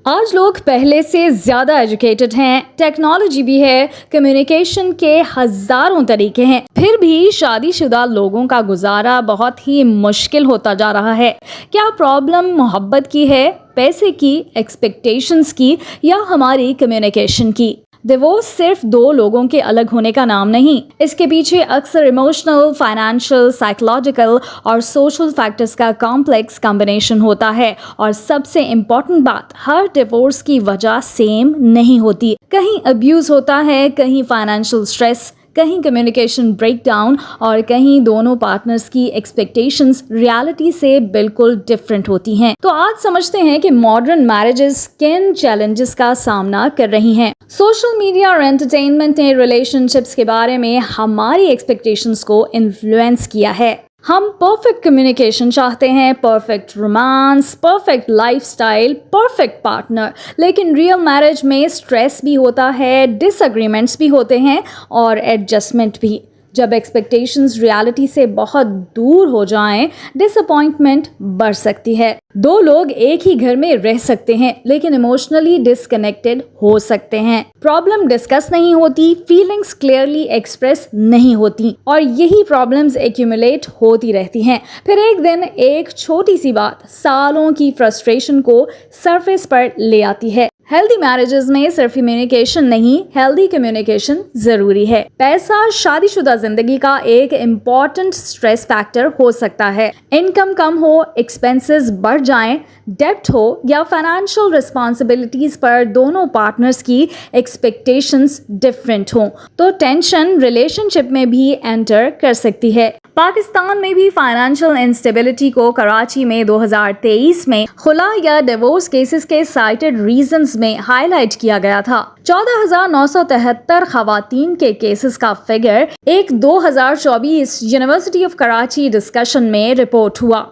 आज लोग पहले से ज़्यादा एजुकेटेड हैं, टेक्नोलॉजी भी है, कम्युनिकेशन के हज़ारों तरीके हैं, फिर भी शादीशुदा लोगों का गुजारा बहुत ही मुश्किल होता जा रहा है। क्या प्रॉब्लम मोहब्बत की है, पैसे की, एक्सपेक्टेशंस की या हमारी कम्युनिकेशन की? डिवोर्स सिर्फ दो लोगों के अलग होने का नाम नहीं, इसके पीछे अक्सर इमोशनल, फाइनेंशियल, साइकोलॉजिकल और सोशल फैक्टर्स का कॉम्प्लेक्स कॉम्बिनेशन होता है। और सबसे इम्पोर्टेंट बात, हर डिवोर्स की वजह सेम नहीं होती। कहीं अब्यूज होता है, कहीं फाइनेंशियल स्ट्रेस, कहीं कम्युनिकेशन ब्रेकडाउन और कहीं दोनों पार्टनर्स की एक्सपेक्टेशंस रियलिटी से बिल्कुल डिफरेंट होती हैं। तो आज समझते हैं कि मॉडर्न मैरिजेस किन चैलेंजेस का सामना कर रही हैं। सोशल मीडिया और एंटरटेनमेंट ने रिलेशनशिप्स के बारे में हमारी एक्सपेक्टेशंस को इन्फ्लुएंस किया है। हम परफेक्ट कम्युनिकेशन चाहते हैं, perfect romance, perfect lifestyle, perfect partner, लेकिन रियल मैरिज में स्ट्रेस भी होता है, डिसएग्रीमेंट्स भी होते हैं और एडजस्टमेंट भी। जब एक्सपेक्टेशंस रियलिटी से बहुत दूर हो जाएं, डिसअपॉइंटमेंट बढ़ सकती है। दो लोग एक ही घर में रह सकते हैं लेकिन इमोशनली डिस्कनेक्टेड हो सकते हैं। प्रॉब्लम डिस्कस नहीं होती, फीलिंग्स क्लियरली एक्सप्रेस नहीं होती और यही प्रॉब्लम्स एक्यूमुलेट होती रहती हैं। फिर एक दिन एक छोटी सी बात सालों की फ्रस्ट्रेशन को सरफेस पर ले आती है। हेल्दी मैरिजेस में सिर्फ कम्युनिकेशन नहीं, हेल्दी कम्युनिकेशन जरूरी है। पैसा शादीशुदा जिंदगी का एक इम्पॉर्टेंट स्ट्रेस फैक्टर हो सकता है। इनकम कम हो, एक्सपेंसेस बढ़ जाएं, डेब्ट हो या फाइनेंशियल रिस्पॉन्सिबिलिटीज पर दोनों पार्टनर्स की एक्सपेक्टेशंस डिफरेंट हो तो टेंशन रिलेशनशिप में भी एंटर कर सकती है। पाकिस्तान में भी फाइनेंशियल इंस्टेबिलिटी को कराची में 2023 में खुला या डिवोर्स केसेस के साइटेड रीजंस में हाईलाइट किया गया था। 14,973 खवातीन के केसेस का फिगर एक 2024 यूनिवर्सिटी ऑफ कराची डिस्कशन में रिपोर्ट हुआ।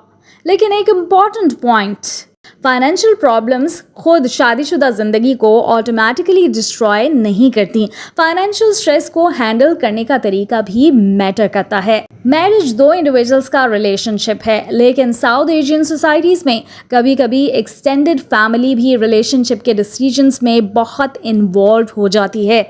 लेकिन एक इम्पॉर्टेंट पॉइंट, फाइनेंशियल प्रॉब्लम्स खुद शादीशुदा जिंदगी को ऑटोमेटिकली डिस्ट्रॉय नहीं करती। फाइनेंशियल स्ट्रेस को हैंडल करने का तरीका भी मैटर करता है। मैरिज दो इंडिविजुअल्स का रिलेशनशिप है, लेकिन साउथ एशियन सोसाइटीज में कभी कभी एक्सटेंडेड फैमिली भी रिलेशनशिप के डिसीजंस में बहुत इन्वॉल्व हो जाती है।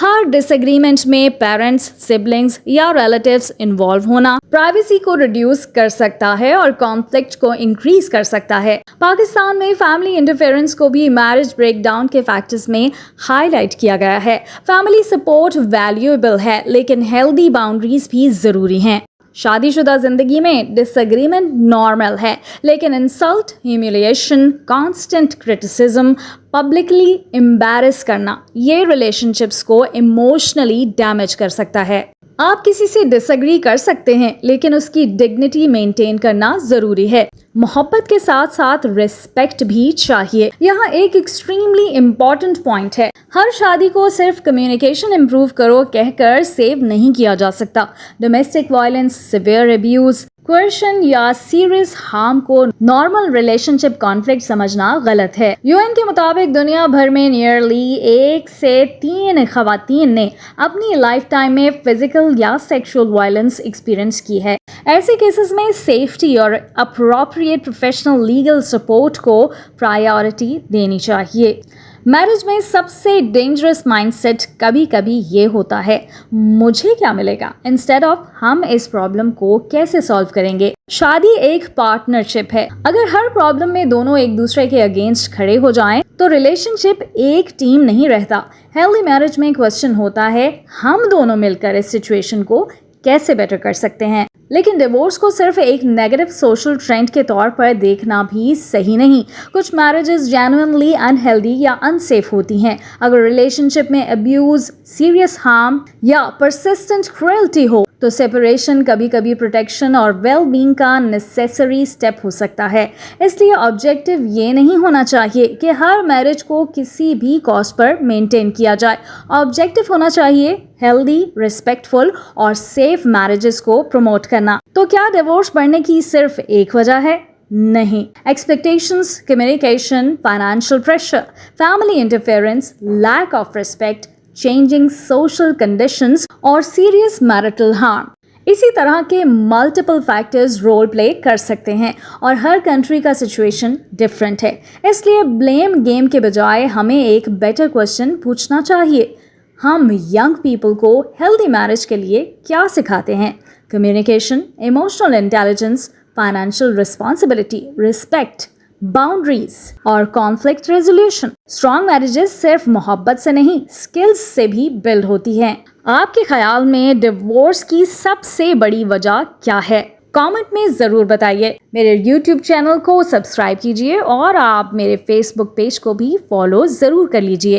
हर डिसएग्रीमेंट में पेरेंट्स, सिबलिंग्स या रिलेटिव्स इन्वॉल्व होना प्राइवेसी को रिड्यूस कर सकता है और कॉन्फ्लिक्ट को इंक्रीज कर सकता है। पाकिस्तान में फैमिली इंटरफेरेंस को भी मैरिज ब्रेकडाउन के फैक्टर्स में हाईलाइट किया गया है। फैमिली सपोर्ट वैल्यूएबल है, लेकिन हेल्दी बाउंड्रीज भी जरूरी हैं। शादीशुदा जिंदगी में डिसएग्रीमेंट नॉर्मल है, लेकिन insult, humiliation, constant criticism, publicly embarrass करना ये रिलेशनशिप्स को इमोशनली डैमेज कर सकता है। आप किसी से डिसएग्री कर सकते हैं, लेकिन उसकी डिग्निटी मेंटेन करना जरूरी है। मोहब्बत के साथ साथ रिस्पेक्ट भी चाहिए। यहाँ एक एक्सट्रीमली इम्पॉर्टेंट पॉइंट है, हर शादी को सिर्फ कम्युनिकेशन इम्प्रूव करो कहकर सेव नहीं किया जा सकता। Domestic violence, severe abuse, question या सीरियस हार्म को नॉर्मल रिलेशनशिप कॉन्फ्लिक्ट समझना गलत है। यूएन के मुताबिक दुनिया भर में नियरली 1 से 3 खवातीन ने अपनी लाइफ टाइम में फिजिकल या सेक्सुअल वायलेंस एक्सपीरियंस की है। ऐसे केसेस में सेफ्टी और अप्रोप्रिएट प्रोफेशनल लीगल सपोर्ट को प्रायोरिटी देनी चाहिए। मैरिज में सबसे डेंजरस माइंडसेट कभी कभी ये होता है, मुझे क्या मिलेगा, इंस्टेड ऑफ हम इस प्रॉब्लम को कैसे सॉल्व करेंगे। शादी एक पार्टनरशिप है। अगर हर प्रॉब्लम में दोनों एक दूसरे के अगेंस्ट खड़े हो जाएं, तो रिलेशनशिप एक टीम नहीं रहता। हेल्दी मैरिज में क्वेश्चन होता है, हम दोनों मिलकर इस सिचुएशन को कैसे बेटर कर सकते हैं। लेकिन डिवोर्स को सिर्फ एक नेगेटिव सोशल ट्रेंड के तौर पर देखना भी सही नहीं। कुछ मैरिजेस जेन्युइनली अनहेल्दी या अनसेफ होती हैं। अगर रिलेशनशिप में अब्यूज, सीरियस हार्म या परसिस्टेंट क्रुएल्टी हो तो सेपरेशन कभी कभी प्रोटेक्शन और वेल बीइंग का नेसेसरी स्टेप हो सकता है। इसलिए ऑब्जेक्टिव ये नहीं होना चाहिए कि हर मैरिज को किसी भी कॉस्ट पर मेंटेन किया जाए। ऑब्जेक्टिव होना चाहिए हेल्दी, रिस्पेक्टफुल और सेफ मैरिजेस को प्रमोट करना। तो क्या डिवोर्स बढ़ने की सिर्फ एक वजह है? नहीं। Expectations, communication, financial pressure, family interference, lack of respect, changing social conditions और सीरियस मैरिटल हार्म, इसी तरह के मल्टीपल फैक्टर्स रोल प्ले कर सकते हैं और हर कंट्री का सिचुएशन डिफरेंट है। इसलिए ब्लेम गेम के बजाय हमें एक बेटर क्वेश्चन पूछना चाहिए। हम यंग पीपल को हेल्दी मैरिज के लिए क्या सिखाते हैं? Communication, emotional intelligence, financial responsibility, respect, boundaries और कॉन्फ्लिक्ट रेजोल्यूशन। स्ट्रॉन्ग मैरिजेस सिर्फ मोहब्बत से नहीं, स्किल्स से भी बिल्ड होती हैं। आपके ख्याल में डिवोर्स की सबसे बड़ी वजह क्या है? कमेंट में ज़रूर बताइए। मेरे YouTube चैनल को सब्सक्राइब कीजिए और आप मेरे Facebook पेज को भी फॉलो ज़रूर कर लीजिए।